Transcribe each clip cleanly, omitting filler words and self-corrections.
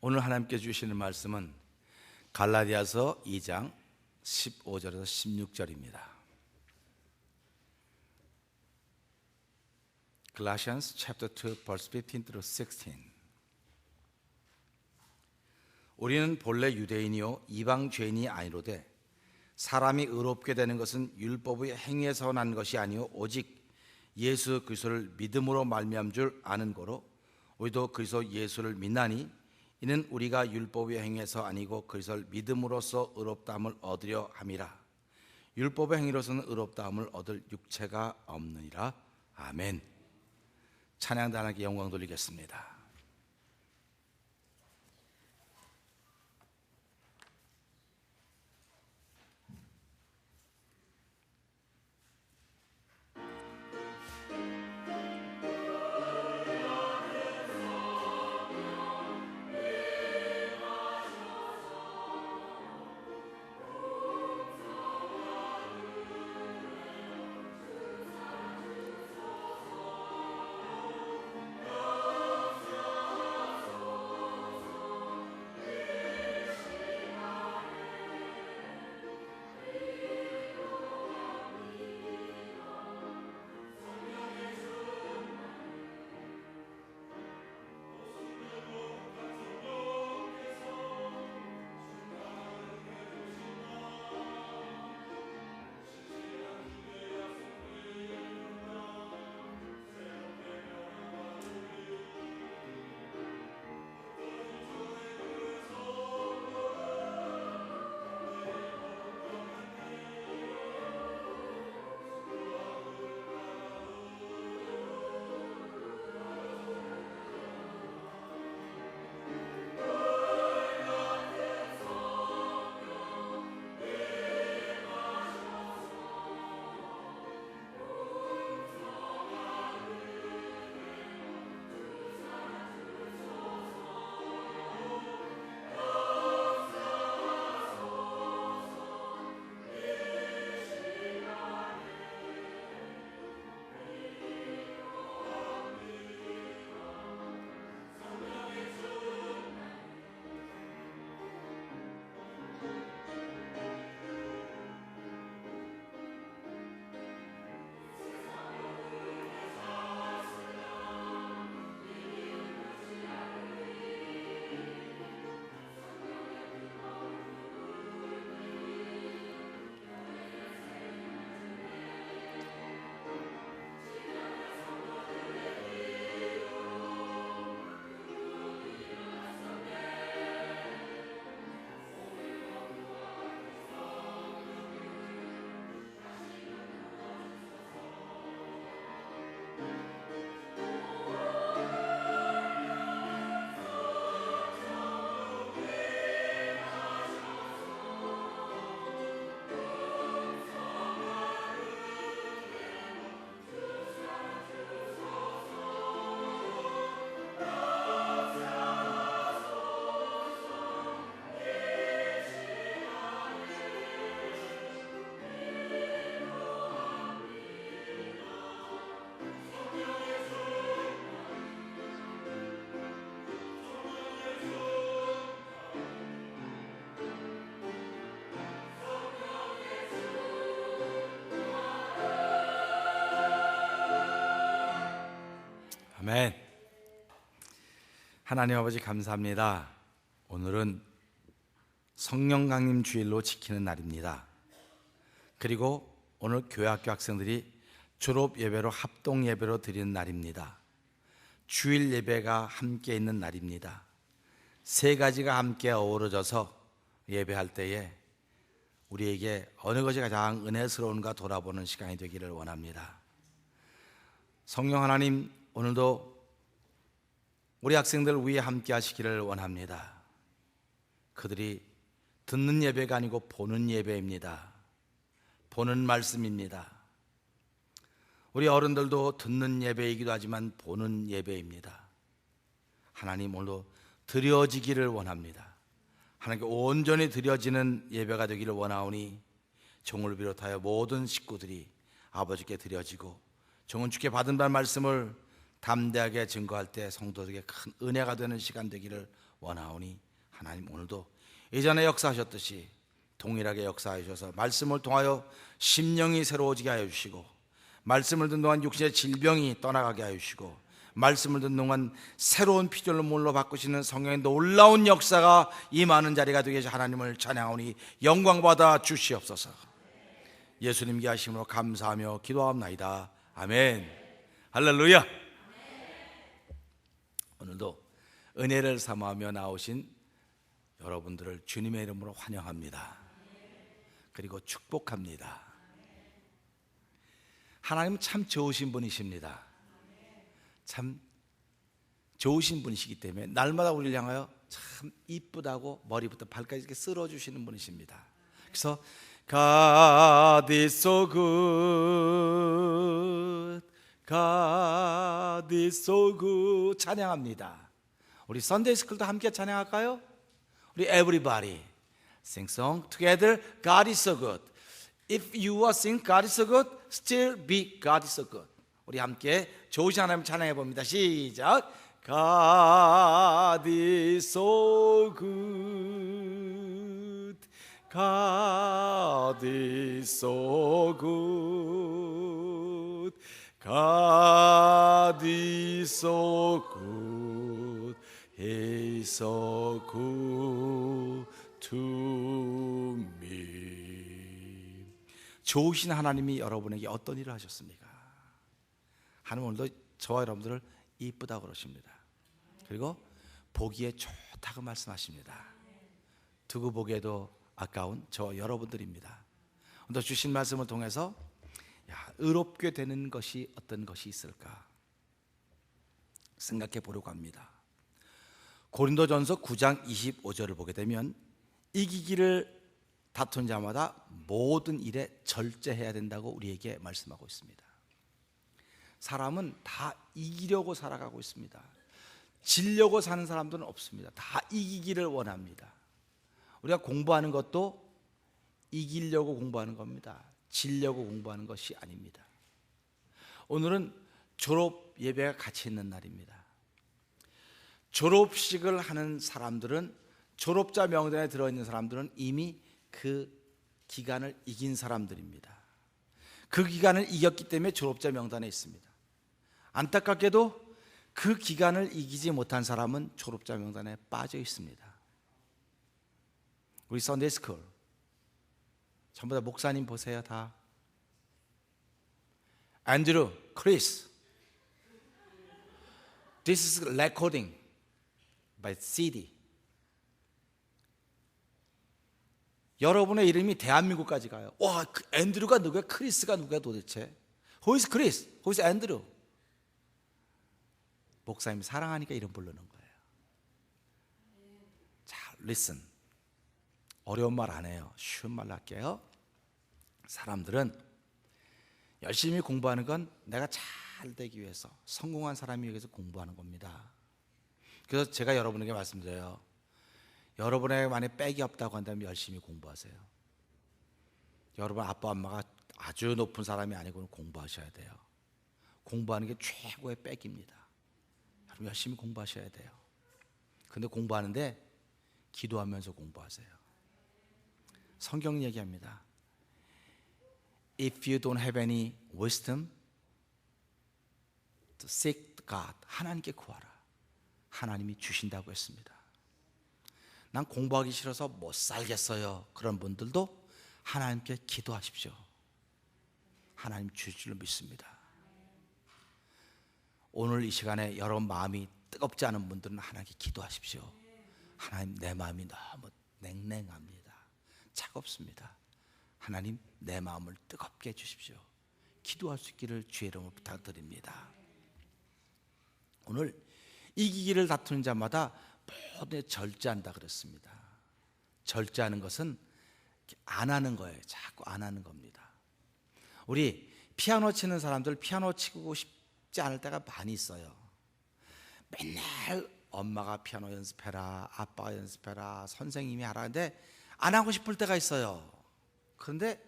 오늘 하나님께 주시는 말씀은 갈라디아서 2장 15절에서 16절입니다. Galatians chapter 2 verse 15 through 16. 우리는 본래 유대인이요 이방 죄인이 아니로되 사람이 의롭게 되는 것은 율법의 행위에서 난 것이 아니요 오직 예수 그리스도를 믿음으로 말미암은 줄 아는 거로 우리도 그리스도 예수를 믿나니 이는 우리가 율법의 행위에서 아니고 그리스도를 믿음으로써 의롭다함을 얻으려 함이라. 율법의 행위로서는 의롭다함을 얻을 육체가 없느니라. 아멘. 찬양도 하나님께 영광 돌리겠습니다. 아멘. 하나님 아버지 감사합니다. 오늘은 성령 강림 주일로 지키는 날입니다. 그리고 오늘 교회학교 학생들이 졸업 예배로 합동 예배로 드리는 날입니다. 주일 예배가 함께 있는 날입니다. 세 가지가 함께 어우러져서 예배할 때에 우리에게 어느 것이 가장 은혜스러운가 돌아보는 시간이 되기를 원합니다. 성령 하나님, 오늘도 우리 학생들 위해 함께 하시기를 원합니다. 그들이 듣는 예배가 아니고 보는 예배입니다. 보는 말씀입니다. 우리 어른들도 듣는 예배이기도 하지만 보는 예배입니다. 하나님, 오늘도 드려지기를 원합니다. 하나님께 온전히 드려지는 예배가 되기를 원하오니 종을 비롯하여 모든 식구들이 아버지께 드려지고 종은 주께 받은 바 말씀을 담대하게 증거할 때 성도들에게 큰 은혜가 되는 시간 되기를 원하오니 하나님 오늘도 예전에 역사하셨듯이 동일하게 역사해 주셔서 말씀을 통하여 심령이 새로워지게 하여 주시고, 말씀을 듣는 동안 육신의 질병이 떠나가게 하여 주시고, 말씀을 듣는 동안 새로운 피조물로 바꾸시는 성령의 놀라운 역사가 임하는 자리가 되게 해서 하나님을 찬양하오니 영광받아 주시옵소서. 예수님께 하심으로 감사하며 기도합나이다. 아멘. 할렐루야. 오늘도 은혜를 삼아하며 나오신 여러분들을 주님의 이름으로 환영합니다. 그리고 축복합니다. 하나님은 참 좋으신 분이십니다. 참 좋으신 분이시기 때문에 날마다 우리를 향하여 참 이쁘다고 머리부터 발까지 이렇게 쓸어주시는 분이십니다. 그래서 God is so good, God is so good 찬양합니다. 우리 선데이 스쿨도 함께 찬양할까요? 우리 everybody sing song together. God is so good. If you are sing God is so good, still be God is so good. 우리 함께 좋으신 하나님 찬양해 봅니다. 시작. God is so good. God is so good. God is so good. He is so good to me. 좋으신 하나님이 여러분에게 어떤 일을 하셨습니까? 하나님 오늘도 저와 여러분들을 이쁘다고 그러십니다. 그리고 보기에 좋다고 말씀하십니다. 두고 보기에도 아까운 저 여러분들입니다. 오늘 주신 말씀을 통해서 의롭게 되는 것이 어떤 것이 있을까 생각해 보려고 합니다. 고린도전서 9장 25절을 보게 되면 이기기를 다툰 자마다 모든 일에 절제해야 된다고 우리에게 말씀하고 있습니다. 사람은 다 이기려고 살아가고 있습니다. 지려고 사는 사람들은 없습니다. 다 이기기를 원합니다. 우리가 공부하는 것도 이기려고 공부하는 겁니다. 지려고 공부하는 것이 아닙니다. 오늘은 졸업 예배가 같이 있는 날입니다. 졸업식을 하는 사람들은, 졸업자 명단에 들어있는 사람들은 이미 그 기간을 이긴 사람들입니다. 그 기간을 이겼기 때문에 졸업자 명단에 있습니다. 안타깝게도 그 기간을 이기지 못한 사람은 졸업자 명단에 빠져 있습니다. 우리 선데이 스쿨 전부 다 목사님 보세요. 다 앤드루, 크리스. This is recording by CD. 여러분의 이름이 대한민국까지 가요. 와, 그 앤드루가 누구야? 크리스가 누구야 도대체? Who is Chris? Who is Andrew? 목사님 사랑하니까 이름 부르는 거예요. 자, listen. 어려운 말 안 해요. 쉬운 말로 할게요. 사람들은 열심히 공부하는 건 내가 잘 되기 위해서, 성공한 사람이 위해서 공부하는 겁니다. 그래서 제가 여러분에게 말씀드려요. 여러분에게 만약 백이 없다고 한다면 열심히 공부하세요. 여러분 아빠 엄마가 아주 높은 사람이 아니고는 공부하셔야 돼요. 공부하는 게 최고의 백입니다. 여러분 열심히 공부하셔야 돼요. 근데 공부하는데 기도하면서 공부하세요. 성경 얘기합니다. If you don't have any wisdom, to seek God. 하나님께 구하라. 하나님이 주신다고 했습니다. 난 공부하기 싫어서 못 살겠어요. 그런 분들도 하나님께 기도하십시오. 하나님 주실 줄 믿습니다. 오늘 이 시간에 여러분 마음이 뜨겁지 않은 분들은 하나님께 기도하십시오. 하나님 내 마음이 너무 냉랭합니다. 차갑습니다. 하나님 내 마음을 뜨겁게 해주십시오. 기도할 수 있기를 주의 이름으로 부탁드립니다. 오늘 이기기를 다투는 자마다 모두 절제한다 그랬습니다. 절제하는 것은 안 하는 거예요. 자꾸 안 하는 겁니다. 우리 피아노 치는 사람들 피아노 치고 싶지 않을 때가 많이 있어요. 맨날 엄마가 피아노 연습해라, 아빠가 연습해라, 선생님이 하라는데 안 하고 싶을 때가 있어요. 그런데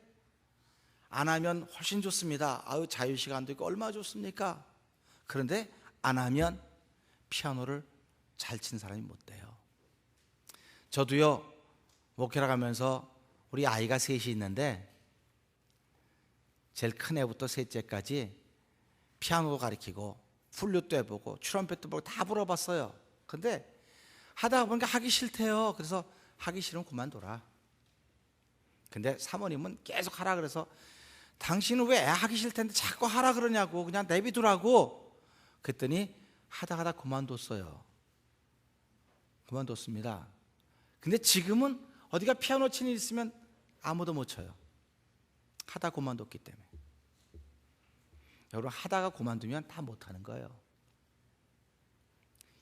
안 하면 훨씬 좋습니다. 아유 자유시간도 있고 얼마나 좋습니까? 그런데 안 하면 피아노를 잘 치는 사람이 못 돼요. 저도요, 목회를 가면서 우리 아이가 셋이 있는데 제일 큰 애부터 셋째까지 피아노도 가르치고 플룻도 해보고 트럼펫도 보고 다 불어봤어요. 근데 하다가 보니까 하기 싫대요. 그래서 하기 싫으면 그만둬라. 근데 사모님은 계속 하라 그래서 당신은 왜 하기 싫텐데 자꾸 하라 그러냐고, 그냥 내비두라고. 그랬더니 하다 그만뒀어요. 그만뒀습니다. 근데 지금은 어디가 피아노 치는 일 있으면 아무도 못 쳐요. 하다 그만뒀기 때문에. 여러분, 하다가 그만두면 다 못하는 거예요.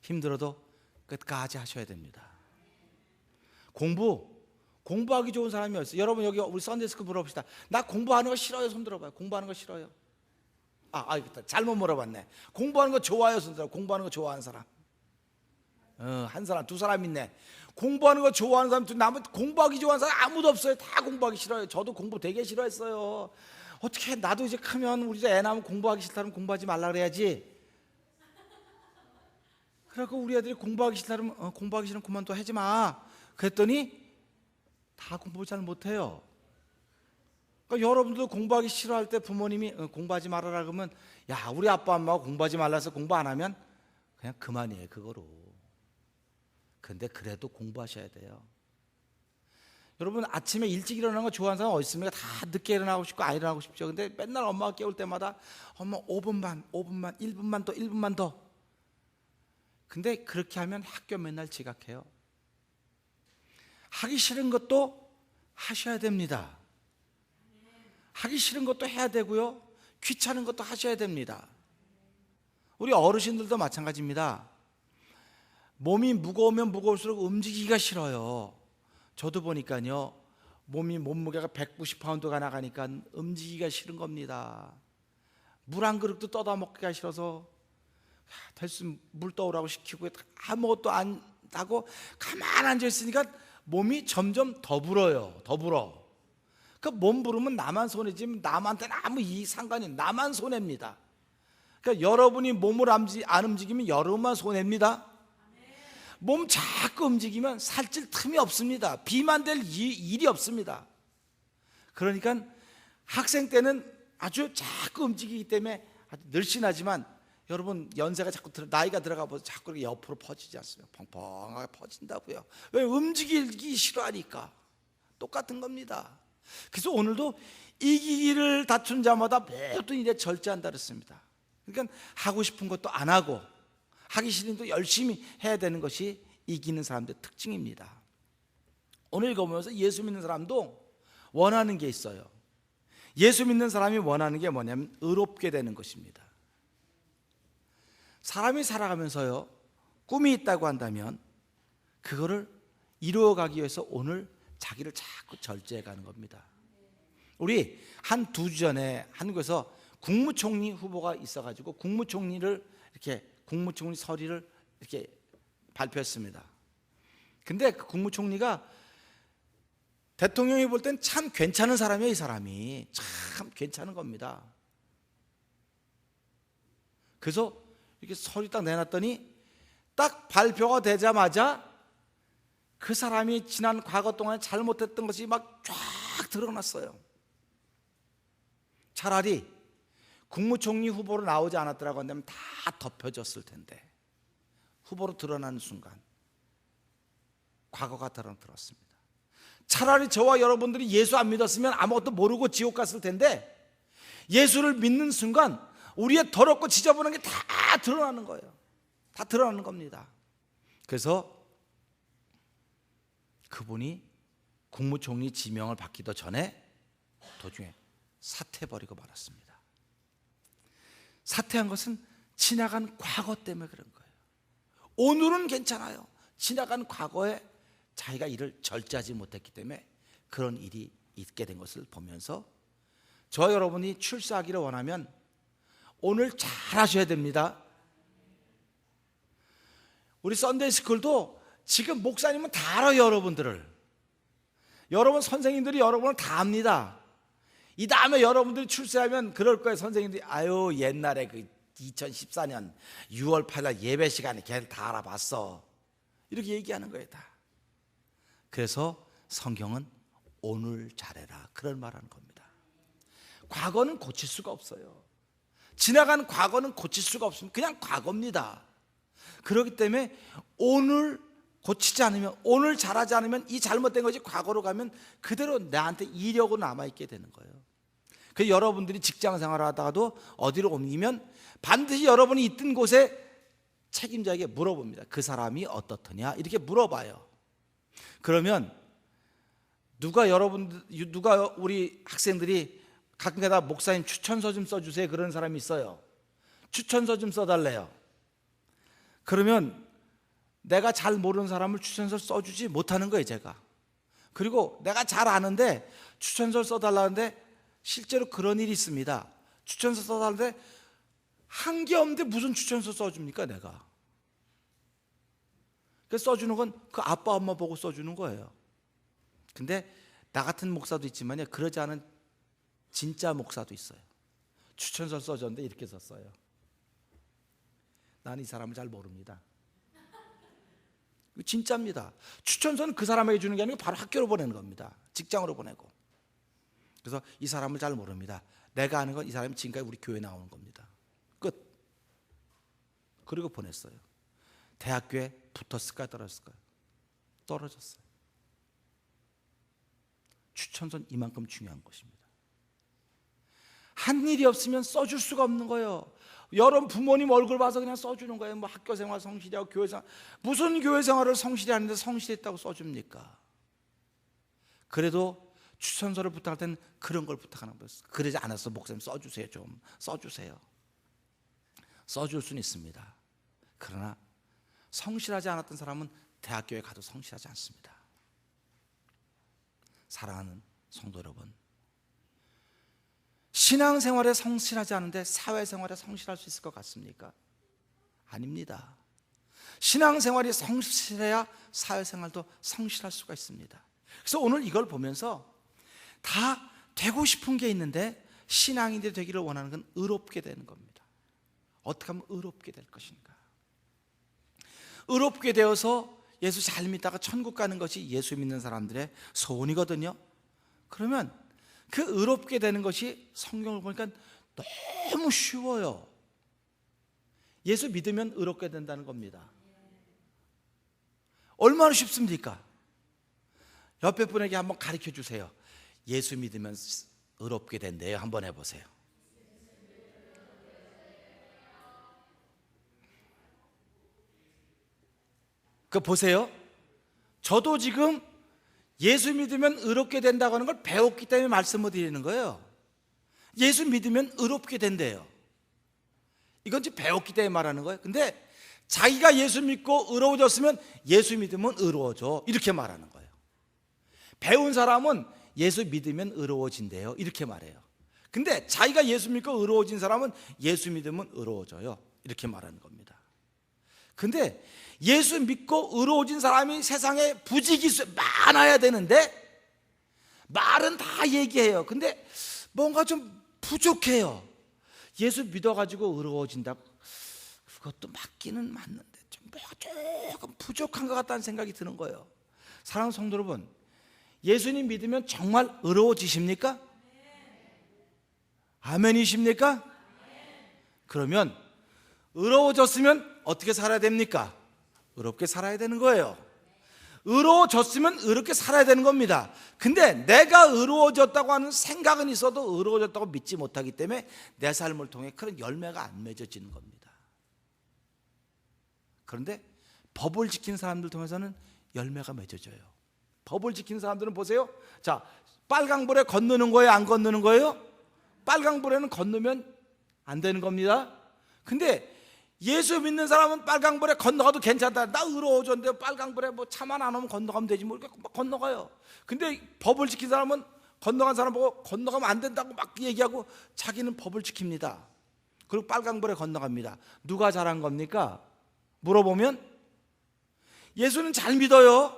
힘들어도 끝까지 하셔야 됩니다. 공부하기 좋은 사람이 어딨어요? 여러분, 여기 우리 썬데이스쿨 물어봅시다. 나 공부하는 거 싫어요? 손 들어봐요. 공부하는 거 싫어요? 잘못 물어봤네. 공부하는 거 좋아요? 손 들어. 공부하는 거 좋아하는 사람. 한 사람, 두 사람 있네. 공부하는 거 좋아하는 사람, 남은 공부하기 좋아하는 사람 아무도 없어요. 다 공부하기 싫어요. 저도 공부 되게 싫어했어요. 어떻게 나도 이제 크면 우리 애 낳으면 공부하기 싫다면 공부하지 말라 그래야지. 그래갖고 우리 애들이 공부하기 싫다면 공부하기 싫으면 그만둬, 하지 마. 그랬더니 다 공부 잘 못해요. 그러니까 여러분들도 공부하기 싫어할 때 부모님이 공부하지 말아라 그러면, 야, 우리 아빠 엄마가 공부하지 말라서 공부 안 하면 그냥 그만이에요, 그거로. 근데 그래도 공부하셔야 돼요. 여러분, 아침에 일찍 일어나는 거 좋아하는 사람 어디 있습니까? 다 늦게 일어나고 싶고 안 일어나고 싶죠. 근데 맨날 엄마가 깨울 때마다 엄마 5분만 1분만 더 1분만 더. 근데 그렇게 하면 학교 맨날 지각해요. 하기 싫은 것도 하셔야 됩니다. 하기 싫은 것도 해야 되고요, 귀찮은 것도 하셔야 됩니다. 우리 어르신들도 마찬가지입니다. 몸이 무거우면 무거울수록 움직이기가 싫어요. 저도 보니까요, 몸무게가 190파운드가 나가니까 움직이기가 싫은 겁니다. 물 한 그릇도 떠다 먹기가 싫어서 됐으면 물 떠오라고 시키고 아무것도 안 하고 가만 앉아 있으니까 몸이 점점 더 불어요. 더 불어. 그 몸 부르면 나만 손해지, 남한테는 아무 상관이, 나만 손해입니다. 그러니까 여러분이 몸을 안 움직이면 여러분만 손해입니다. 몸 자꾸 움직이면 살찔 틈이 없습니다. 비만 될 일이 없습니다. 그러니까 학생 때는 아주 자꾸 움직이기 때문에 아주 늘씬하지만, 여러분 연세가 자꾸 나이가 들어가 보면 자꾸 옆으로 퍼지지 않습니까? 펑펑하게 퍼진다고요. 왜? 움직이기 싫어하니까. 똑같은 겁니다. 그래서 오늘도 이기기를 다툰 자마다 모든 일에 절제한다 그랬습니다. 그러니까 하고 싶은 것도 안 하고 하기 싫은 것도 열심히 해야 되는 것이 이기는 사람들의 특징입니다. 오늘 읽어보면서 예수 믿는 사람도 원하는 게 있어요. 예수 믿는 사람이 원하는 게 뭐냐면 의롭게 되는 것입니다. 사람이 살아가면서요, 꿈이 있다고 한다면 그거를 이루어가기 위해서 오늘 자기를 자꾸 절제해 가는 겁니다. 우리 한 2주 전에 한국에서 국무총리 후보가 있어가지고 국무총리 서리를 이렇게 발표했습니다. 근데 그 국무총리가 대통령이 볼 땐 참 괜찮은 사람이에요. 이 사람이 참 괜찮은 겁니다. 그래서 이렇게 서리 딱 내놨더니 딱 발표가 되자마자 그 사람이 지난 과거 동안에 잘못했던 것이 막 쫙 드러났어요. 차라리 국무총리 후보로 나오지 않았더라고 한다면 다 덮여졌을 텐데, 후보로 드러나는 순간 과거가 드러났습니다. 차라리 저와 여러분들이 예수 안 믿었으면 아무것도 모르고 지옥 갔을 텐데, 예수를 믿는 순간 우리의 더럽고 지저분한 게 다 드러나는 거예요. 다 드러나는 겁니다. 그래서 그분이 국무총리 지명을 받기도 전에 도중에 사퇴해버리고 말았습니다. 사퇴한 것은 지나간 과거 때문에 그런 거예요. 오늘은 괜찮아요. 지나간 과거에 자기가 일을 절제하지 못했기 때문에 그런 일이 있게 된 것을 보면서, 저 여러분이 출세하기를 원하면 오늘 잘 하셔야 됩니다. 우리 썬데이스쿨도 지금 목사님은 다 알아요. 여러분 선생님들이 여러분을 다 압니다. 이 다음에 여러분들이 출세하면 그럴 거예요. 선생님들이 아유, 옛날에 그 2014년 6월 8일 예배 시간에 걔를 다 알아봤어, 이렇게 얘기하는 거예요. 다. 그래서 성경은 오늘 잘해라 그런 말하는 겁니다. 과거는 고칠 수가 없어요. 지나간 과거는 고칠 수가 없습니다. 그냥 과거입니다. 그렇기 때문에 오늘 고치지 않으면, 오늘 잘하지 않으면 이 잘못된 것이 과거로 가면 그대로 나한테 이력으로 남아있게 되는 거예요. 그래서 여러분들이 직장 생활을 하다가도 어디로 옮기면 반드시 여러분이 있던 곳에 책임자에게 물어봅니다. 그 사람이 어떻더냐 이렇게 물어봐요. 그러면 누가 우리 학생들이 가끔가다 목사님 추천서 좀 써주세요 그런 사람이 있어요. 추천서 좀 써달래요. 그러면 내가 잘 모르는 사람을 추천서 써주지 못하는 거예요 제가. 그리고 내가 잘 아는데 추천서를 써달라는데 실제로 그런 일이 있습니다. 추천서 써달라는데 한 게 없는데 무슨 추천서 써줍니까 내가. 그래서 써주는 건 그 아빠 엄마 보고 써주는 거예요. 근데 나 같은 목사도 있지만요, 그러지 않은 진짜 목사도 있어요. 추천서 써줬는데 이렇게 썼어요. 나는 이 사람을 잘 모릅니다. 진짜입니다. 추천서는 그 사람에게 주는 게 아니고 바로 학교로 보내는 겁니다. 직장으로 보내고. 그래서 이 사람을 잘 모릅니다. 내가 아는 건 이 사람이 지금까지 우리 교회에 나오는 겁니다. 끝. 그리고 보냈어요. 대학교에 붙었을까요? 떨어졌을까요? 떨어졌어요. 추천서는 이만큼 중요한 것입니다. 한 일이 없으면 써줄 수가 없는 거예요. 여러분 부모님 얼굴 봐서 그냥 써주는 거예요. 뭐 학교 생활 성실히 하고 교회 생활, 무슨 교회 생활을 성실히 하는데 성실했다고 써줍니까? 그래도 추천서를 부탁할 때는 그런 걸 부탁하는 거예요. 그러지 않았어 목사님 써주세요. 좀 써주세요. 써줄 수는 있습니다. 그러나 성실하지 않았던 사람은 대학교에 가도 성실하지 않습니다. 사랑하는 성도 여러분, 신앙생활에 성실하지 않은데 사회생활에 성실할 수 있을 것 같습니까? 아닙니다. 신앙생활이 성실해야 사회생활도 성실할 수가 있습니다. 그래서 오늘 이걸 보면서 다 되고 싶은 게 있는데 신앙인들이 되기를 원하는 건 의롭게 되는 겁니다. 어떻게 하면 의롭게 될 것인가? 의롭게 되어서 예수 잘 믿다가 천국 가는 것이 예수 믿는 사람들의 소원이거든요. 그러면 그 의롭게 되는 것이 성경을 보니까 너무 쉬워요. 예수 믿으면 의롭게 된다는 겁니다. 얼마나 쉽습니까? 옆에 분에게 한번 가르쳐 주세요. 예수 믿으면 의롭게 된대요. 한번 해보세요. 그 보세요. 저도 지금 예수 믿으면 의롭게 된다고 하는 걸 배웠기 때문에 말씀을 드리는 거예요. 예수 믿으면 의롭게 된대요. 이건 이제 배웠기 때문에 말하는 거예요. 근데 자기가 예수 믿고 의로워졌으면 예수 믿으면 의로워져 이렇게 말하는 거예요. 배운 사람은 예수 믿으면 의로워진대요 이렇게 말해요. 근데 자기가 예수 믿고 의로워진 사람은 예수 믿으면 의로워져요 이렇게 말하는 겁니다. 근데 예수 믿고 의로워진 사람이 세상에 부지기수 많아야 되는데 말은 다 얘기해요. 근데 뭔가 좀 부족해요. 예수 믿어가지고 의로워진다고 그것도 맞기는 맞는데 좀 뭐가 조금 부족한 것 같다는 생각이 드는 거예요. 사랑하는 성도 여러분, 예수님 믿으면 정말 의로워지십니까? 아멘이십니까? 그러면 의로워졌으면 어떻게 살아야 됩니까? 의롭게 살아야 되는 거예요. 의로워졌으면 의롭게 살아야 되는 겁니다. 근데 내가 의로워졌다고 하는 생각은 있어도 의로워졌다고 믿지 못하기 때문에 내 삶을 통해 그런 열매가 안 맺어지는 겁니다. 그런데 법을 지킨 사람들 통해서는 열매가 맺어져요. 법을 지킨 사람들은 보세요. 자, 빨강불에 건너는 거예요? 안 건너는 거예요? 빨강불에는 건너면 안 되는 겁니다. 근데 예수 믿는 사람은 빨강불에 건너가도 괜찮다. 나 의로워졌는데 빨강불에 뭐 차만 안 오면 건너가면 되지 뭐 이렇게 건너가요. 근데 법을 지킨 사람은 건너간 사람 보고 건너가면 안 된다고 막 얘기하고 자기는 법을 지킵니다. 그리고 빨강불에 건너갑니다. 누가 잘한 겁니까? 물어보면 예수는 잘 믿어요.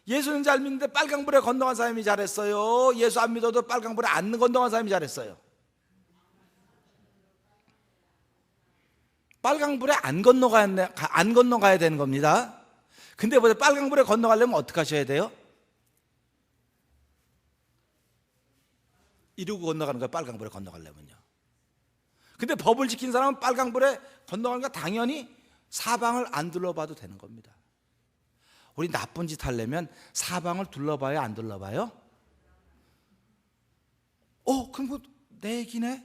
예수는 잘 믿는데 빨강불에 건너간 사람이 잘했어요. 예수 안 믿어도 빨강불에 안 건너간 사람이 잘했어요. 빨강불에 안 건너가야 되는 겁니다. 근데 보세요. 빨강불에 건너가려면 어떻게 하셔야 돼요? 이러고 건너가는 거예요. 빨강불에 건너가려면요. 근데 법을 지킨 사람은 빨강불에 건너가는 거 당연히 사방을 안 둘러봐도 되는 겁니다. 우리 나쁜 짓 하려면 사방을 둘러봐요, 안 둘러봐요? 그럼 그거 내 얘기네?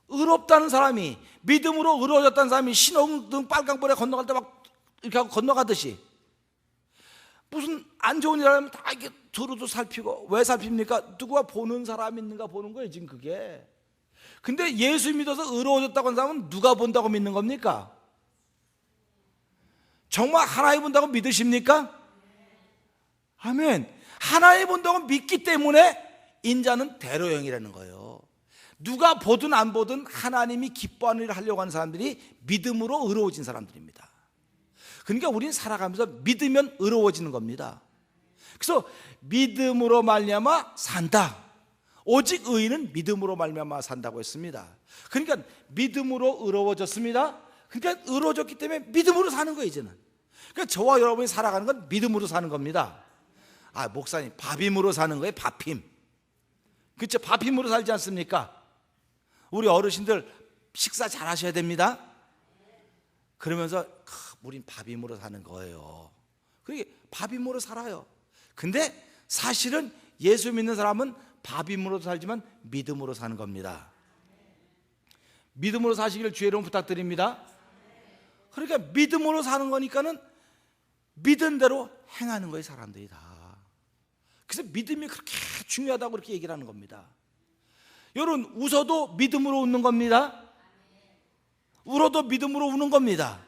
의롭다는 사람이, 믿음으로 의로워졌다는 사람이 신호등 빨강불에 건너갈 때 막 이렇게 하고 건너가듯이 무슨 안 좋은 일 하면 다 이렇게 두루두 살피고, 왜 살핍니까? 누구가 보는 사람 있는가 보는 거예요, 지금 그게. 근데 예수 믿어서 의로워졌다고 하는 사람은 누가 본다고 믿는 겁니까? 정말 하나님 본다고 믿으십니까? 아멘. 하나님 본다고 믿기 때문에 인자는 대로형이라는 거예요. 누가 보든 안 보든 하나님이 기뻐하는 일을 하려고 하는 사람들이 믿음으로 의로워진 사람들입니다. 그러니까 우리는 살아가면서 믿으면 의로워지는 겁니다. 그래서 믿음으로 말미암아 산다. 오직 의인은 믿음으로 말미암아 산다고 했습니다. 그러니까 믿음으로 의로워졌습니다. 그러니까 의로워졌기 때문에 믿음으로 사는 거예요, 이제는. 그러니까 저와 여러분이 살아가는 건 믿음으로 사는 겁니다. 목사님, 밥힘으로 사는 거예요, 밥힘. 그렇죠? 밥힘으로 살지 않습니까? 우리 어르신들 식사 잘 하셔야 됩니다. 그러면서 우린 밥힘으로 사는 거예요. 그게 밥힘으로 살아요. 근데 사실은 예수 믿는 사람은 밥힘으로 살지만 믿음으로 사는 겁니다. 믿음으로 사시기를 주의 이름으로 부탁드립니다. 그러니까 믿음으로 사는 거니까는 믿은 대로 행하는 거예요, 사람들이 다. 그래서 믿음이 그렇게 중요하다고 그렇게 얘기를 하는 겁니다. 여러분, 웃어도 믿음으로 웃는 겁니다. 울어도 믿음으로 우는 겁니다.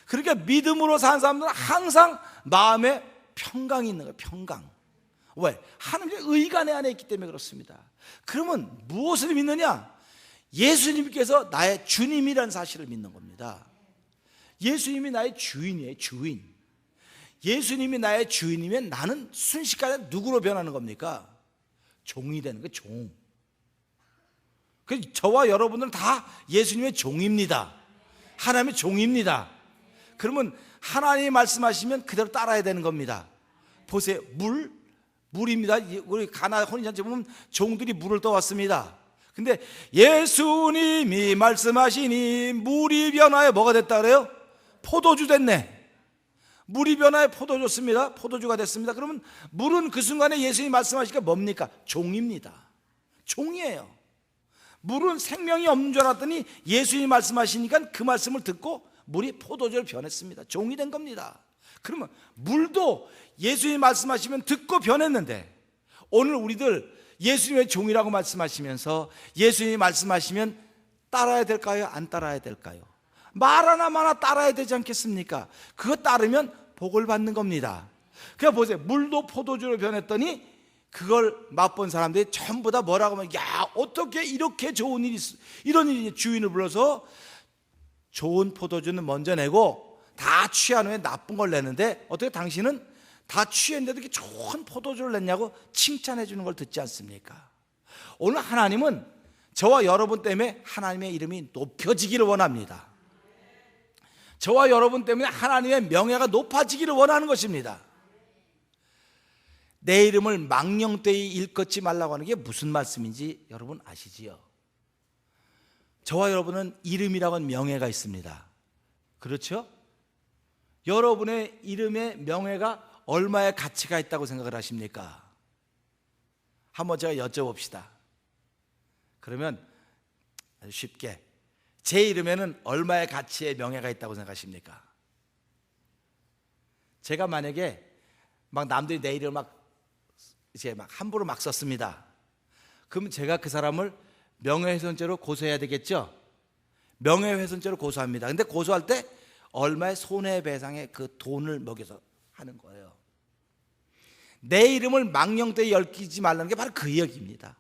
그러니까 믿음으로 사는 사람들은 항상 마음에 평강이 있는 거예요, 평강. 왜? 하나님의 의가 내 안에 있기 때문에 그렇습니다. 그러면 무엇을 믿느냐? 예수님께서 나의 주님이라는 사실을 믿는 겁니다. 예수님이 나의 주인이에요, 주인. 예수님이 나의 주인이면 나는 순식간에 누구로 변하는 겁니까? 종이 되는 거예요, 종. 저와 여러분들은 다 예수님의 종입니다. 하나님의 종입니다. 그러면 하나님이 말씀하시면 그대로 따라야 되는 겁니다. 보세요, 물입니다. 우리 가나 혼인잔치 보면 종들이 물을 떠왔습니다. 근데 예수님이 말씀하시니 물이 변하여 뭐가 됐다 그래요? 포도주 됐네. 물이 변하여 포도주였습니다. 포도주가 됐습니다. 그러면 물은 그 순간에 예수님이 말씀하시니까 뭡니까? 종입니다. 종이에요. 물은 생명이 없는 줄 알았더니 예수님이 말씀하시니까 그 말씀을 듣고 물이 포도주로 변했습니다. 종이 된 겁니다. 그러면 물도 예수님이 말씀하시면 듣고 변했는데, 오늘 우리들 예수님의 종이라고 말씀하시면서 예수님이 말씀하시면 따라야 될까요? 안 따라야 될까요? 말 하나마나 따라야 되지 않겠습니까? 그거 따르면 복을 받는 겁니다. 그냥 보세요, 물도 포도주로 변했더니 그걸 맛본 사람들이 전부 다 뭐라고 하면, 야, 어떻게 이렇게 좋은 일이 있어, 이런 일이. 주인을 불러서 좋은 포도주는 먼저 내고 다 취한 후에 나쁜 걸 내는데, 어떻게 당신은 다 취했는데도 이렇게 좋은 포도주를 냈냐고 칭찬해 주는 걸 듣지 않습니까? 오늘 하나님은 저와 여러분 때문에 하나님의 이름이 높여지기를 원합니다. 저와 여러분 때문에 하나님의 명예가 높아지기를 원하는 것입니다. 내 이름을 망령되이 일컫지 말라고 하는 게 무슨 말씀인지 여러분 아시지요? 저와 여러분은 이름이라고 하는 명예가 있습니다. 그렇죠? 여러분의 이름의 명예가 얼마의 가치가 있다고 생각을 하십니까? 한번 제가 여쭤봅시다. 그러면 아주 쉽게, 제 이름에는 얼마의 가치의 명예가 있다고 생각하십니까? 제가 만약에 막 남들이 내 이름을 막 이제 막 함부로 막 썼습니다. 그러면 제가 그 사람을 명예훼손죄로 고소해야 되겠죠? 명예훼손죄로 고소합니다. 근데 고소할 때 얼마의 손해배상에 그 돈을 먹여서 하는 거예요. 내 이름을 망령되이 얽히지 말라는 게 바로 그 얘기입니다.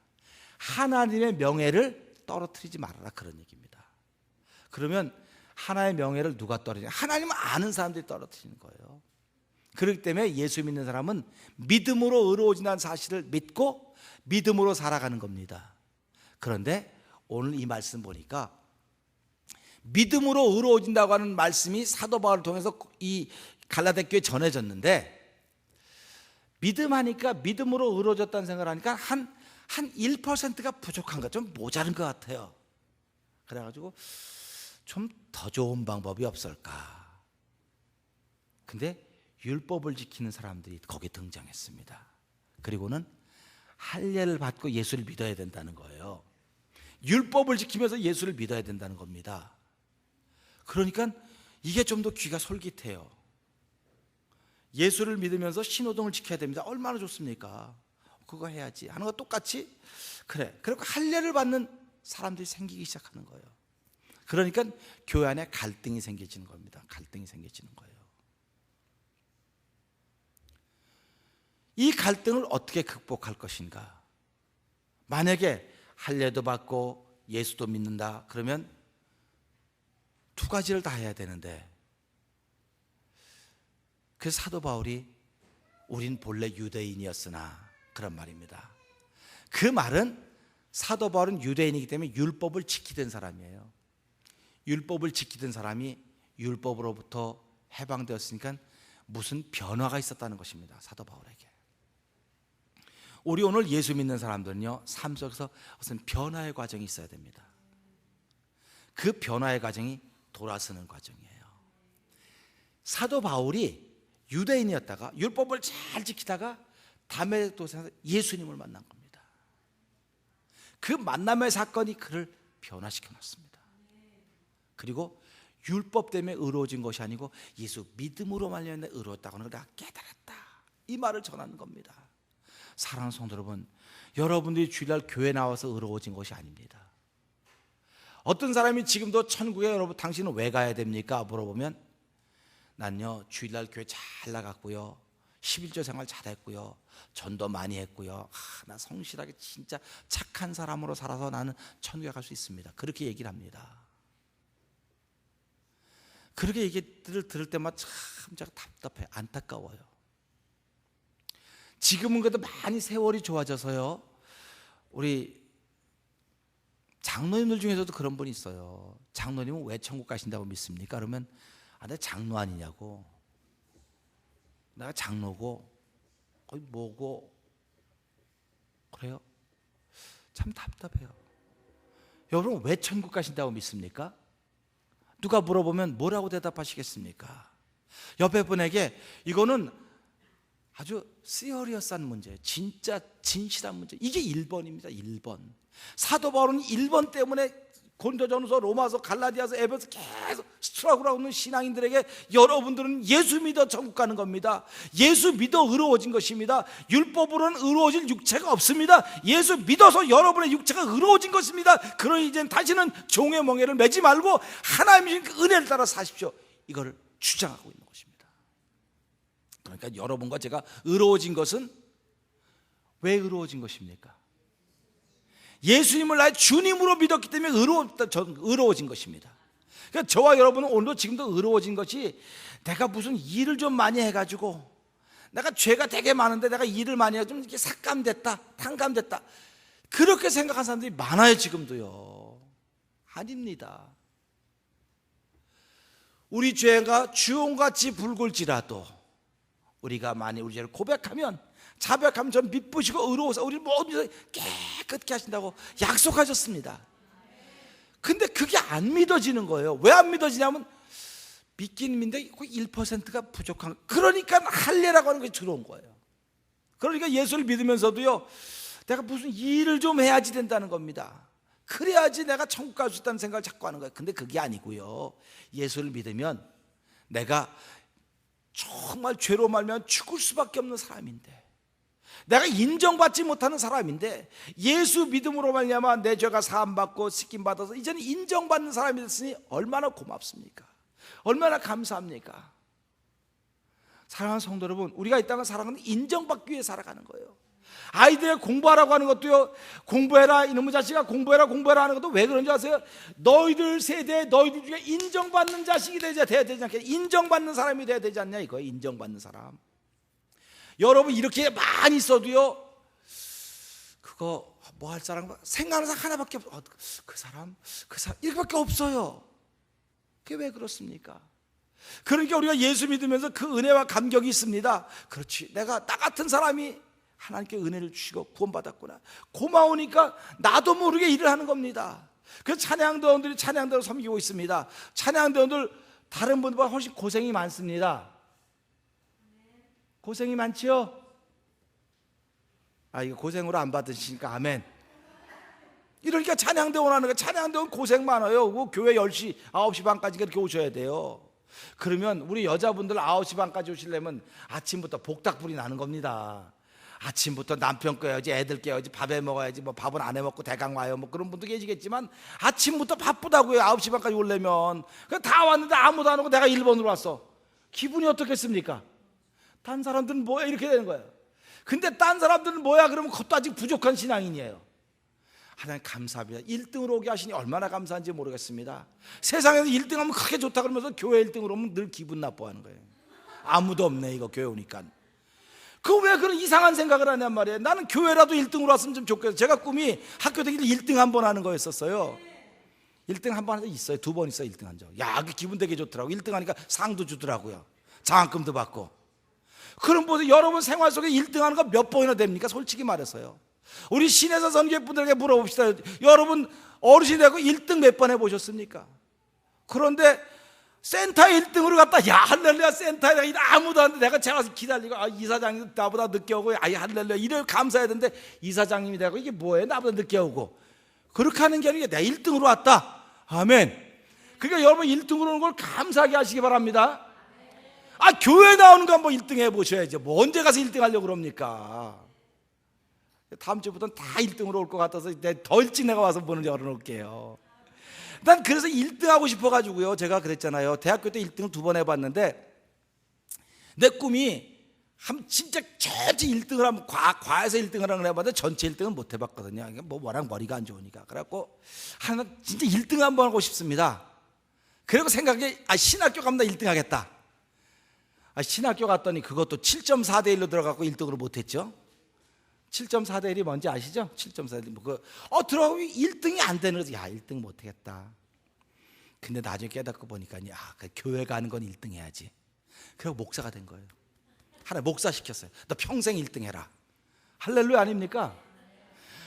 하나님의 명예를 떨어뜨리지 말아라, 그런 얘기입니다. 그러면 하나님의 명예를 누가 떨어뜨리냐? 하나님을 아는 사람들이 떨어뜨리는 거예요. 그렇기 때문에 예수 믿는 사람은 믿음으로 의로워진다는 사실을 믿고 믿음으로 살아가는 겁니다. 그런데 오늘 이 말씀 보니까 믿음으로 의로워진다고 하는 말씀이 사도 바울을 통해서 이 갈라디아 교회에 전해졌는데, 믿음하니까, 믿음으로 의로워졌다는 생각을 하니까 한 1%가 부족한 것, 좀 모자른 것 같아요. 그래가지고 좀 더 좋은 방법이 없을까. 근데 율법을 지키는 사람들이 거기에 등장했습니다. 그리고는 할례를 받고 예수를 믿어야 된다는 거예요. 율법을 지키면서 예수를 믿어야 된다는 겁니다. 그러니까 이게 좀 더 귀가 솔깃해요. 예수를 믿으면서 신호등을 지켜야 됩니다. 얼마나 좋습니까? 그거 해야지 하는 거 똑같이 그래. 그리고 할례를 받는 사람들이 생기기 시작하는 거예요. 그러니까 교회 안에 갈등이 생겨지는 겁니다. 갈등이 생겨지는 거예요. 이 갈등을 어떻게 극복할 것인가? 만약에 할례도 받고 예수도 믿는다 그러면 두 가지를 다 해야 되는데, 그래서 사도 바울이 우린 본래 유대인이었으나 그런 말입니다. 그 말은 사도 바울은 유대인이기 때문에 율법을 지키던 사람이에요. 율법을 지키던 사람이 율법으로부터 해방되었으니까 무슨 변화가 있었다는 것입니다. 사도 바울에게. 우리 오늘 예수 믿는 사람들은요, 삶 속에서 무슨 변화의 과정이 있어야 됩니다. 그 변화의 과정이 돌아서는 과정이에요. 사도 바울이 유대인이었다가 율법을 잘 지키다가 담메색 도상에서 예수님을 만난 겁니다. 그 만남의 사건이 그를 변화시켜 놨습니다. 그리고 율법 때문에 의로워진 것이 아니고 예수 믿음으로 말미암아 의로웠다고 하는 걸 내가 깨달았다, 이 말을 전하는 겁니다. 사랑하는 성도 여러분, 여러분들이 주일날 교회 나와서 의로워진 것이 아닙니다. 어떤 사람이 지금도 천국에 여러분 당신은 왜 가야 됩니까? 물어보면 난요 주일날 교회 잘 나갔고요, 11조 생활 잘했고요, 전도 많이 했고요, 나 성실하게 진짜 착한 사람으로 살아서 나는 천국에 갈 수 있습니다. 그렇게 얘기를 합니다. 그렇게 얘기를 들을 때마다 참 제가 답답해요. 안타까워요. 지금은 그래도 많이 세월이 좋아져서요, 우리 장로님들 중에서도 그런 분이 있어요. 장로님은 왜 천국 가신다고 믿습니까? 그러면 내가 장로 아니냐고, 내가 장로고 거의 뭐고 그래요. 참 답답해요. 여러분 왜 천국 가신다고 믿습니까? 누가 물어보면 뭐라고 대답하시겠습니까? 옆에 분에게 이거는 아주 시리어스한 문제예요. 진짜 진실한 문제. 이게 1번입니다. 1번. 사도 바울은 1번 때문에 고린도전서, 로마서, 갈라디아서, 에베소 계속 스트러글하고 있는 신앙인들에게 여러분들은 예수 믿어 천국 가는 겁니다. 예수 믿어 의로워진 것입니다. 율법으로는 의로워질 육체가 없습니다. 예수 믿어서 여러분의 육체가 의로워진 것입니다. 그러니 이제 다시는 종의 멍에를 매지 말고 하나님의 은혜를 따라 사십시오, 이거를 주장하고 있는 것입니다. 그러니까 여러분과 제가 의로워진 것은 왜 의로워진 것입니까? 예수님을 나의 주님으로 믿었기 때문에 의로워진 것입니다. 그러니까 저와 여러분은 오늘도 지금도 의로워진 것이 내가 무슨 일을 좀 많이 해가지고 내가 죄가 되게 많은데 내가 일을 많이 해서 좀 이렇게 삭감됐다, 탕감됐다, 그렇게 생각하는 사람들이 많아요. 지금도요. 아닙니다. 우리 죄가 주홍같이 붉을지라도 우리가 만약 우리 죄를 고백하면, 자백하면 전 미쁘시고 의로워서 우리 모든 깨끗게 하신다고 약속하셨습니다. 근데 그게 안 믿어지는 거예요. 왜 안 믿어지냐면 믿긴 믿는데 1%가 부족한, 그러니까 할례라고 하는 것이 들어온 거예요. 그러니까 예수를 믿으면서도요, 내가 무슨 일을 좀 해야지 된다는 겁니다. 그래야지 내가 천국 갈 수 있다는 생각을 자꾸 하는 거예요. 근데 그게 아니고요, 예수를 믿으면 내가 정말 죄로 말면 죽을 수밖에 없는 사람인데, 내가 인정받지 못하는 사람인데 예수 믿음으로 말미암아 내 죄가 사함받고 씻김받아서 이제는 인정받는 사람이 됐으니 얼마나 고맙습니까? 얼마나 감사합니까? 사랑하는 성도 여러분, 우리가 이 땅을 살아가는 인정받기 위해 살아가는 거예요. 아이들의 공부하라고 하는 것도요, 공부해라 이놈의 자식아, 공부해라 하는 것도 왜 그런지 아세요? 너희들 세대, 너희들 중에 인정받는 자식이 돼야 되지 않겠냐, 인정받는 사람이 돼야 되지 않냐, 이거예요. 인정받는 사람. 여러분 이렇게 많이 있어도요, 그거 뭐 할 사람 생각하는 사람 하나밖에 없어. 그 사람 이렇게밖에 없어요. 그게 왜 그렇습니까? 그러니까 우리가 예수 믿으면서 그 은혜와 감격이 있습니다. 그렇지, 내가 나 같은 사람이 하나님께 은혜를 주시고 구원받았구나. 고마우니까 나도 모르게 일을 하는 겁니다. 그래서 찬양대원들이 찬양대로 섬기고 있습니다. 찬양대원들 다른 분들보다 훨씬 고생이 많습니다. 고생이 많지요? 이거 고생으로 안 받으시니까 아멘. 이러니까 찬양대원 하는 거, 찬양대원 고생 많아요. 교회 10시, 9시 반까지 그렇게 오셔야 돼요. 그러면 우리 여자분들 9시 반까지 오시려면 아침부터 복닥불이 나는 겁니다. 아침부터 남편 깨워야지, 애들 깨워야지, 밥해 먹어야지, 뭐 밥은 안 해 먹고 대강 와요, 뭐 그런 분도 계시겠지만 아침부터 바쁘다고요. 9시 반까지 오려면. 다 왔는데 아무도 안 오고 내가 1번으로 왔어. 기분이 어떻겠습니까? 딴 사람들은 뭐야? 이렇게 되는 거예요. 근데 딴 사람들은 뭐야? 그러면 그것도 아직 부족한 신앙인이에요. 하나님 감사합니다. 1등으로 오게 하시니 얼마나 감사한지 모르겠습니다. 세상에서 1등하면 크게 좋다 그러면서 교회 1등으로 오면 늘 기분 나빠하는 거예요. 아무도 없네 이거 교회 오니까. 그 왜 그런 이상한 생각을 하냔 말이에요. 나는 교회라도 1등으로 왔으면 좀 좋겠어요. 제가 꿈이 학교 다닐 때 1등 한 번 하는 거였었어요. 1등 한 번 한 적 있어요. 2번 있어요. 1등 한 적. 그 기분 되게 좋더라고. 1등 하니까 상도 주더라고요. 장학금도 받고. 그럼 보세요. 여러분 생활 속에 1등 하는 거 몇 번이나 됩니까? 솔직히 말해서요. 우리 신에서 선교분들에게 물어봅시다. 여러분 어르신이 되고 1등 몇 번 해보셨습니까? 그런데 센터 1등으로 갔다. 할렐루야, 센터에 아무도 안 돼. 내가 와서 기다리고 이사장님 나보다 늦게 오고 할렐루야 이래 감사해야 되는데 이사장님이 되고 이게 뭐예요? 나보다 늦게 오고. 그렇게 하는 게 아니라 내가 1등으로 왔다. 아멘. 그러니까 여러분 1등으로 오는 걸 감사하게 하시기 바랍니다. 교회 나오는 거 한번 1등 해보셔야죠. 뭐 언제 가서 1등 하려고 그럽니까? 다음 주부터는 다 1등으로 올 것 같아서 더 일찍 내가 와서 문을 열어놓을게요. 난 그래서 1등 하고 싶어가지고요. 제가 그랬잖아요. 대학교 때 1등을 2번 해봤는데 내 꿈이 진짜 전체 1등을 하면 과에서 1등을 하는 걸 해봤는데 전체 1등은 못 해봤거든요. 뭐 워낙 머리가 안 좋으니까. 그래갖고 하나 진짜 1등 한번 하고 싶습니다. 그리고 생각해 신학교 가면 나 1등 하겠다. 신학교 갔더니 그것도 7.4대 1로 들어가고 1등으로 못했죠. 7.4대 1이 뭔지 아시죠? 7.4대 1. 들어가고 1등이 안 되는 거지. 1등 못하겠다. 근데 나중에 깨닫고 보니까 교회 가는 건 1등 해야지. 그래서 목사가 된 거예요. 하나님 목사 시켰어요. 너 평생 1등 해라. 할렐루야 아닙니까?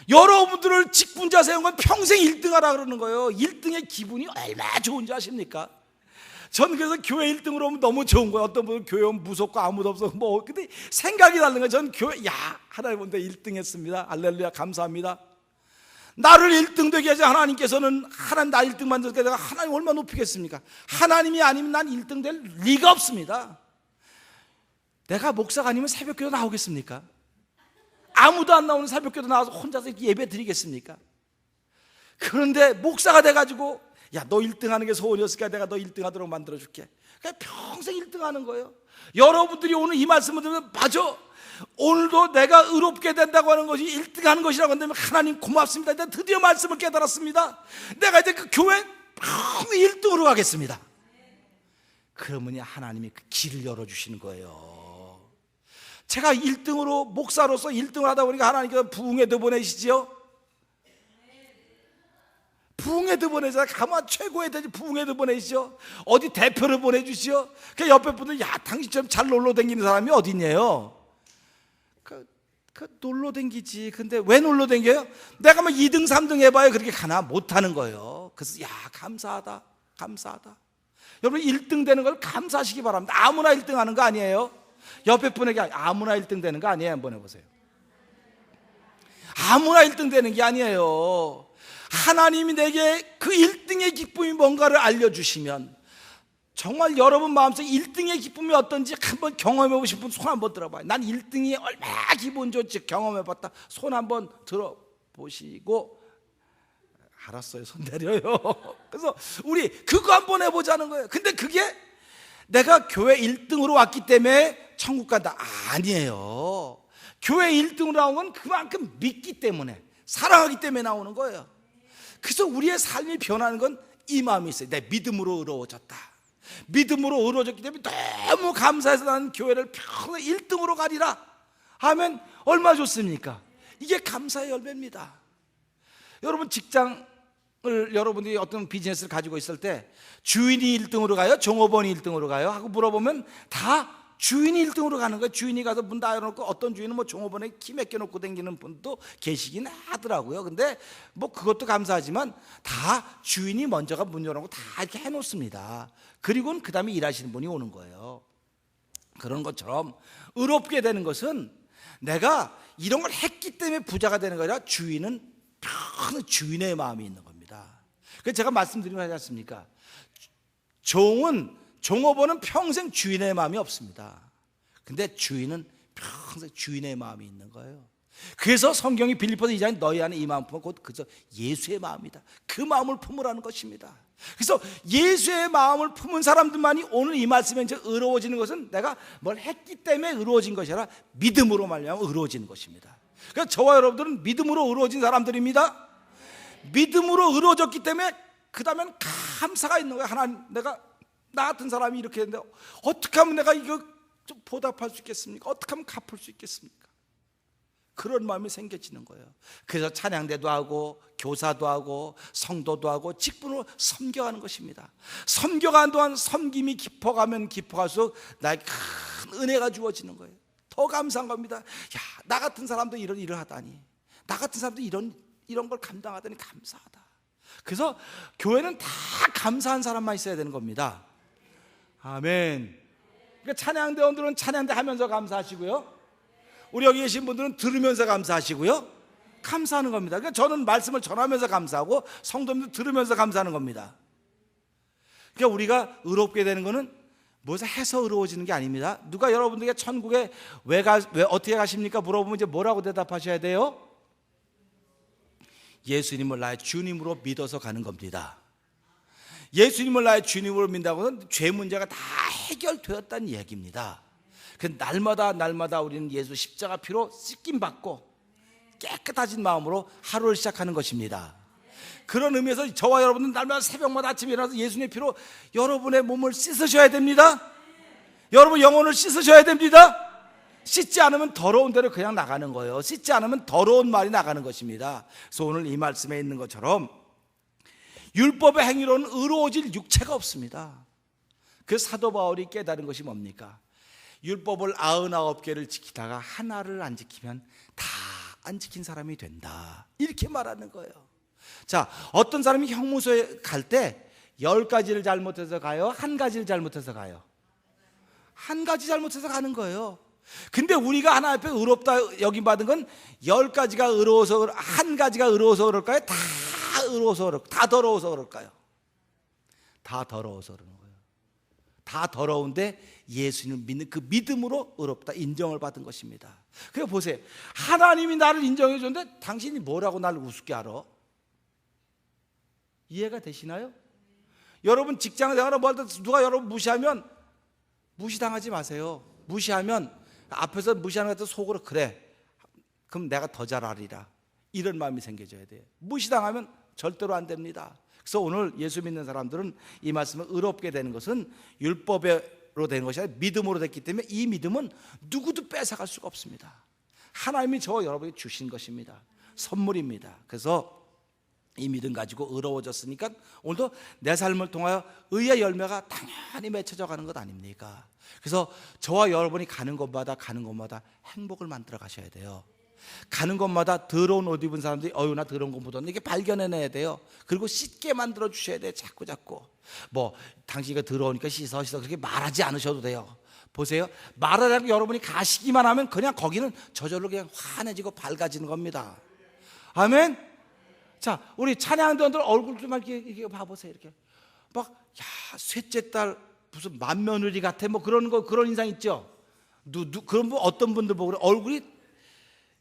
여러분들을 직분자 세운 건 평생 1등 하라 그러는 거예요. 1등의 기분이 얼마나 좋은지 아십니까? 전 그래서 교회 1등으로 오면 너무 좋은 거예요. 어떤 분은 교회 오면 무섭고 아무도 없어. 근데 생각이 다른 거예요. 전 교회, 하나님 본데 1등 했습니다. 할렐루야, 감사합니다. 나를 1등 되게 하지 하나님께서는 하나님 나 1등 만들게 내가 하나님 얼마나 높이겠습니까? 하나님이 아니면 난 1등 될 리가 없습니다. 내가 목사가 아니면 새벽기도 나오겠습니까? 아무도 안 나오는 새벽기도 나와서 혼자서 이렇게 예배 드리겠습니까? 그런데 목사가 돼가지고 너 1등 하는 게 소원이었으니까 내가 너 1등 하도록 만들어줄게. 그냥 평생 1등 하는 거예요. 여러분들이 오늘 이 말씀을 들으면 맞아. 오늘도 내가 의롭게 된다고 하는 것이 1등 하는 것이라고 한다면 하나님 고맙습니다. 이제 드디어 말씀을 깨달았습니다. 내가 이제 그 교회 평생 1등으로 가겠습니다. 그러면 하나님이 그 길을 열어주시는 거예요. 제가 1등으로 목사로서 1등을 하다 보니까 하나님께서 부흥회도 보내시지요. 부흥회도 보내자. 가만 최고의 대지 부흥회도 보내시죠. 어디 대표를 보내주시죠. 그 옆에 분들 당신처럼 잘 놀러 다니는 사람이 어디 있냐요. 놀러 다니지. 근데 왜 놀러 다녀요? 내가 뭐 2등 3등 해봐야 그렇게 가나 못하는 거예요. 그래서 감사하다 감사하다. 여러분 1등 되는 걸 감사하시기 바랍니다. 아무나 1등 하는 거 아니에요. 옆에 분에게 아무나 1등 되는 거 아니에요. 한번 해보세요. 아무나 1등 되는 게 아니에요. 하나님이 내게 그 1등의 기쁨이 뭔가를 알려주시면 정말 여러분 마음속에 1등의 기쁨이 어떤지 한번 경험해보고 싶은 손 한번 들어봐요. 난 1등이 얼마나 기분 좋지 경험해봤다. 손 한번 들어보시고 알았어요. 손 내려요. 그래서 우리 그거 한번 해보자는 거예요. 근데 그게 내가 교회 1등으로 왔기 때문에 천국 간다 아니에요. 교회 1등으로 나온 건 그만큼 믿기 때문에 사랑하기 때문에 나오는 거예요. 그래서 우리의 삶이 변하는 건 이 마음이 있어요. 내 믿음으로 의로워졌다. 믿음으로 의로워졌기 때문에 너무 감사해서 나는 교회를 평생 1등으로 가리라 하면 얼마나 좋습니까? 이게 감사의 열매입니다. 여러분 직장을 여러분들이 어떤 비즈니스를 가지고 있을 때 주인이 1등으로 가요? 종업원이 1등으로 가요? 하고 물어보면 다 주인이 1등으로 가는 거예요. 주인이 가서 문 닫아놓고, 어떤 주인은 뭐 종업원에 키 맡겨놓고 다니는 분도 계시긴 하더라고요. 근데 뭐 그것도 감사하지만 다 주인이 먼저가 문 열어놓고 다 이렇게 해놓습니다. 그리고는 그 다음에 일하시는 분이 오는 거예요. 그런 것처럼 의롭게 되는 것은 내가 이런 걸 했기 때문에 부자가 되는 거 아니라 주인은 평생 주인의 마음이 있는 겁니다. 그래서 제가 말씀드린 거 하지 않습니까? 종업원은 평생 주인의 마음이 없습니다. 근데 주인은 평생 주인의 마음이 있는 거예요. 그래서 성경이 빌립보서 2장에 너희 안에 이 마음 품은 곧 그저 예수의 마음이다. 그 마음을 품으라는 것입니다. 그래서 예수의 마음을 품은 사람들만이 오늘 이 말씀에 이제 의로워지는 것은 내가 뭘 했기 때문에 의로워진 것이 아니라 믿음으로 말미암아 의로워지는 것입니다. 그래서 저와 여러분들은 믿음으로 의로워진 사람들입니다. 믿음으로 의로워졌기 때문에 그 다음엔 감사가 있는 거예요. 하나님, 내가 나 같은 사람이 이렇게 했는데 어떻게 하면 내가 이거 좀 보답할 수 있겠습니까? 어떻게 하면 갚을 수 있겠습니까? 그런 마음이 생겨지는 거예요. 그래서 찬양대도 하고 교사도 하고 성도도 하고 직분으로 섬겨가는 것입니다. 섬겨가는 동안 섬김이 깊어가면 깊어갈수록 나에게 큰 은혜가 주어지는 거예요. 더 감사한 겁니다. 야, 나 같은 사람도 이런 일을 하다니, 나 같은 사람도 이런 걸 감당하다니 감사하다. 그래서 교회는 다 감사한 사람만 있어야 되는 겁니다. 아멘. 그러니까 찬양대원들은 찬양대 하면서 감사하시고요, 우리 여기 계신 분들은 들으면서 감사하시고요, 감사하는 겁니다. 그러니까 저는 말씀을 전하면서 감사하고 성도님들 들으면서 감사하는 겁니다. 그러니까 우리가 의롭게 되는 것은 무엇을 해서 의로워지는 게 아닙니다. 누가 여러분들에게 천국에 왜 어떻게 가십니까? 물어보면 이제 뭐라고 대답하셔야 돼요? 예수님을 나의 주님으로 믿어서 가는 겁니다. 예수님을 나의 주님으로 믿는다고 하면 죄 문제가 다 해결되었다는 얘기입니다. 그 날마다 우리는 예수 십자가 피로 씻김 받고 깨끗해진 마음으로 하루를 시작하는 것입니다. 그런 의미에서 저와 여러분은 날마다 새벽마다 아침에 일어나서 예수님의 피로 여러분의 몸을 씻으셔야 됩니다. 여러분 영혼을 씻으셔야 됩니다. 씻지 않으면 더러운 대로 그냥 나가는 거예요. 씻지 않으면 더러운 말이 나가는 것입니다. 그래서 오늘 이 말씀에 있는 것처럼 율법의 행위로는 의로워질 육체가 없습니다. 그 사도 바울이 깨달은 것이 뭡니까? 율법을 99개를 지키다가 하나를 안 지키면 다 안 지킨 사람이 된다, 이렇게 말하는 거예요. 자, 어떤 사람이 형무소에 갈 때 10가지를 잘못해서 가요? 한 가지를 잘못해서 가요? 한 가지 잘못해서 가는 거예요. 근데 우리가 하나님 앞에 의롭다 여김받은 건 10가지가 의로워서, 한 가지가 의로워서 그럴까요? 다 의로워서 그럴까요? 다 더러워서 그럴까요? 다 더러워서 그러는 거예요. 다 더러운데 예수님을 믿는 그 믿음으로 의롭다 인정을 받은 것입니다. 그래서 보세요, 하나님이 나를 인정해 줬는데 당신이 뭐라고 나를 우습게 알아? 이해가 되시나요? 여러분 직장생활을 뭐 할 때 누가 여러분 무시하면 무시당하지 마세요. 무시하면 앞에서 무시하는 것 같아 속으로 그래, 그럼 내가 더 잘하리라, 이런 마음이 생겨져야 돼요. 무시당하면 절대로 안 됩니다. 그래서 오늘 예수 믿는 사람들은 이 말씀을 의롭게 되는 것은 율법으로 되는 것이 아니라 믿음으로 됐기 때문에 이 믿음은 누구도 뺏어갈 수가 없습니다. 하나님이 저와 여러분에게 주신 것입니다. 선물입니다. 그래서 이 믿음 가지고 의로워졌으니까 오늘도 내 삶을 통하여 의의 열매가 당연히 맺혀져 가는 것 아닙니까? 그래서 저와 여러분이 가는 곳마다 행복을 만들어 가셔야 돼요. 가는 곳마다 더러운 옷 입은 사람들이 나 더러운 거 묻었네, 이렇게 발견해내야 돼요. 그리고 씻게 만들어 주셔야 돼요. 자꾸 뭐 당신이가 더러우니까 씻어 그렇게 말하지 않으셔도 돼요. 보세요, 말하라고 여러분이 가시기만 하면 그냥 거기는 저절로 그냥 환해지고 밝아지는 겁니다. 아멘. 자, 우리 찬양대원들 얼굴 좀 이렇게 봐보세요. 이렇게 막, 야, 셋째 딸 무슨 맏며느리 같아, 뭐 그런 인상 있죠. 그런 분, 어떤 분들 보고 얼굴이,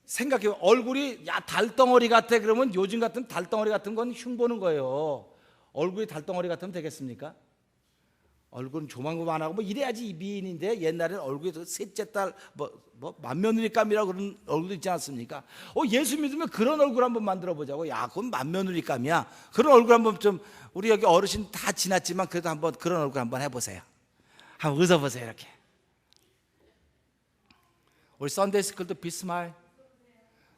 생각해요. 얼굴이 야 달덩어리 같아 그러면 요즘 같은 달덩어리 같은 건 흉보는 거예요. 얼굴이 달덩어리 같으면 되겠습니까? 얼굴은 조만조만하고 뭐 이래야지 미인인데, 옛날에는 얼굴이 셋째 딸 뭐 맏며느리감이라고 그런 얼굴도 있지 않습니까? 예수 믿으면 그런 얼굴 한번 만들어 보자고. 야, 그건 맏며느리감이야. 그런 얼굴 한번 좀, 우리 여기 어르신 다 지났지만 그래도 한번 그런 얼굴 한번 해보세요. 한번 웃어보세요. 이렇게. 우리 썬데이 스쿨도 비스마일.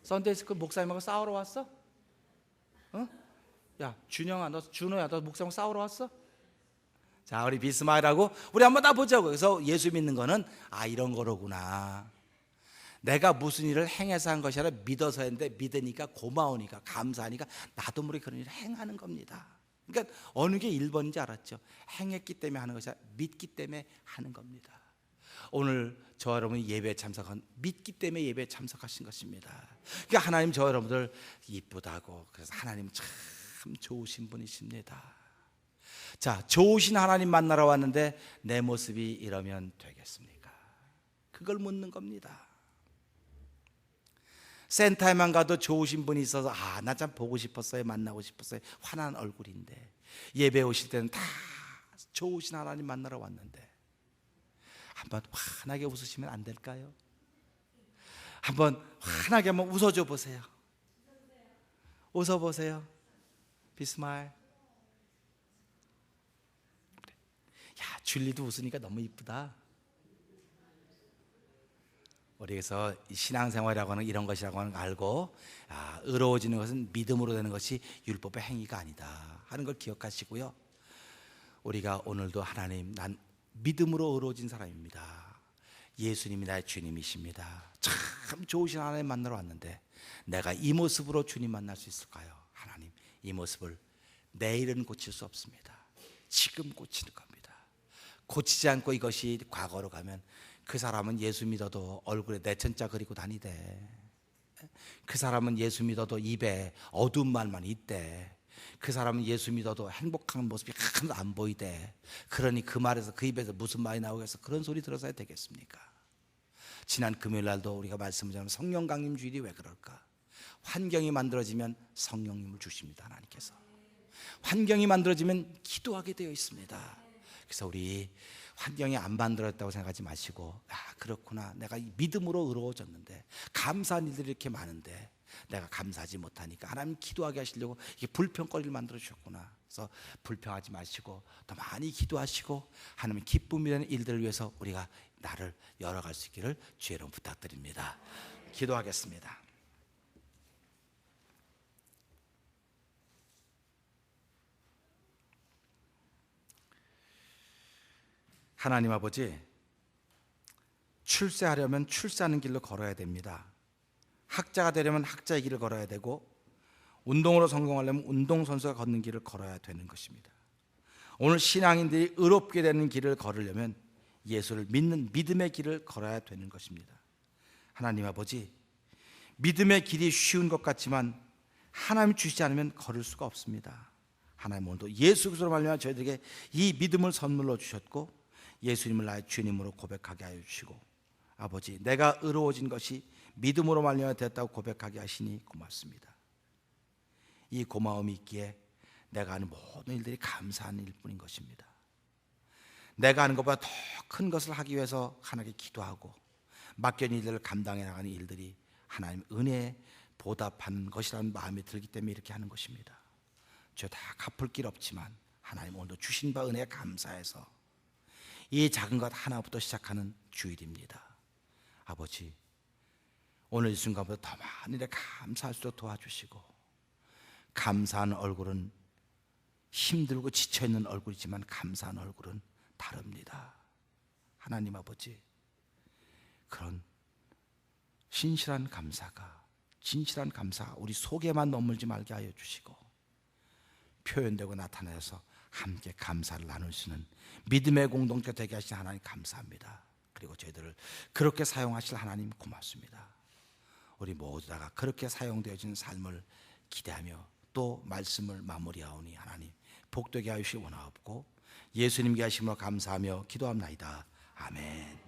썬데이 스쿨 목사님하고 싸우러 왔어? 야, 준호야, 너 목사님하고 싸우러 왔어? 자, 우리 비스마일하고 우리 한번 다 보자고. 그래서 예수 믿는 거는 이런 거로구나. 내가 무슨 일을 행해서 한 것이 아니라 믿어서 했는데, 믿으니까 고마우니까 감사하니까 나도 모르게 그런 일을 행하는 겁니다. 그러니까 어느 게 1번인지 알았죠? 행했기 때문에 하는 것이 아니라 믿기 때문에 하는 겁니다. 오늘 저 여러분이 예배에 참석한, 믿기 때문에 예배에 참석하신 것입니다. 그러니까 하나님 저 여러분들 이쁘다고, 그래서 하나님 참 좋으신 분이십니다. 자, 좋으신 하나님 만나러 왔는데 내 모습이 이러면 되겠습니까? 그걸 묻는 겁니다. 센터에만 가도 좋으신 분이 있어서 나 참 보고 싶었어요, 만나고 싶었어요, 환한 얼굴인데, 예배 오실 때는 다 좋으신 하나님 만나러 왔는데 한번 환하게 웃으시면 안 될까요? 한번 환하게 한번 웃어줘 보세요. 웃어보세요. 비스마일. 야, 줄리도 웃으니까 너무 이쁘다. 우리 그래서 신앙생활이라고 하는 이런 것이라고 하는 걸 알고, 의로워지는 것은 믿음으로 되는 것이 율법의 행위가 아니다 하는 걸 기억하시고요. 우리가 오늘도 하나님, 난 믿음으로 의로워진 사람입니다. 예수님이 나의 주님이십니다. 참 좋으신 하나님 만나러 왔는데 내가 이 모습으로 주님 만날 수 있을까요? 하나님, 이 모습을 내일은 고칠 수 없습니다. 지금 고치는 겁니다. 고치지 않고 이것이 과거로 가면 그 사람은 예수 믿어도 얼굴에 내천자 그리고 다니대. 그 사람은 예수 믿어도 입에 어두운 말만 있대. 그 사람은 예수 믿어도 행복한 모습이 하나도 안 보이대. 그러니 그 말에서, 그 입에서 무슨 말이 나오겠어? 그런 소리 들어서야 되겠습니까? 지난 금요일 날도 우리가 말씀을 드리면 성령 강림 주일이 왜 그럴까? 환경이 만들어지면 성령님을 주십니다. 하나님께서 환경이 만들어지면 기도하게 되어 있습니다. 그래서 우리 환경이 안 만들어졌다고 생각하지 마시고, 그렇구나, 내가 믿음으로 의로워졌는데, 감사한 일들이 이렇게 많은데 내가 감사하지 못하니까 하나님 기도하게 하시려고 이게 불평거리를 만들어 주셨구나. 그래서 불평하지 마시고 더 많이 기도하시고 하나님 기쁨이 되는 일들을 위해서 우리가 나를 열어갈 수 있기를 주의 이름 부탁드립니다. 기도하겠습니다. 하나님 아버지, 출세하려면 출세하는 길로 걸어야 됩니다. 학자가 되려면 학자의 길을 걸어야 되고, 운동으로 성공하려면 운동선수가 걷는 길을 걸어야 되는 것입니다. 오늘 신앙인들이 의롭게 되는 길을 걸으려면 예수를 믿는 믿음의 길을 걸어야 되는 것입니다. 하나님 아버지, 믿음의 길이 쉬운 것 같지만 하나님 주시지 않으면 걸을 수가 없습니다. 하나님, 오늘도 예수 그리스도로 말미암아 저희들에게 이 믿음을 선물로 주셨고 예수님을 나의 주님으로 고백하게 하여 주시고, 아버지, 내가 의로워진 것이 믿음으로 말미암아 됐다고 고백하게 하시니 고맙습니다. 이 고마움이 있기에 내가 하는 모든 일들이 감사한 일뿐인 것입니다. 내가 하는 것보다 더 큰 것을 하기 위해서 하나님께 기도하고 맡겨진 일들을 감당해 나가는 일들이 하나님 은혜에 보답하는 것이라는 마음이 들기 때문에 이렇게 하는 것입니다. 저 다 갚을 길 없지만 하나님 오늘도 주신 바 은혜에 감사해서 이 작은 것 하나부터 시작하는 주일입니다. 아버지, 오늘 이 순간부터 더 많은 일에 감사할 수 있도록 도와주시고, 감사한 얼굴은 힘들고 지쳐있는 얼굴이지만 감사한 얼굴은 다릅니다. 하나님 아버지, 그런 신실한 감사가, 진실한 감사가 우리 속에만 머물지 말게 하여 주시고 표현되고 나타나서 함께 감사를 나눌 수 있는 믿음의 공동체 되게 하신 하나님 감사합니다. 그리고 저희들을 그렇게 사용하실 하나님 고맙습니다. 우리 모두 다가 그렇게 사용되어진 삶을 기대하며 또 말씀을 마무리하오니 하나님 복되게 하시기 원하옵고 예수님께 하심으로 감사하며 기도합나이다. 아멘.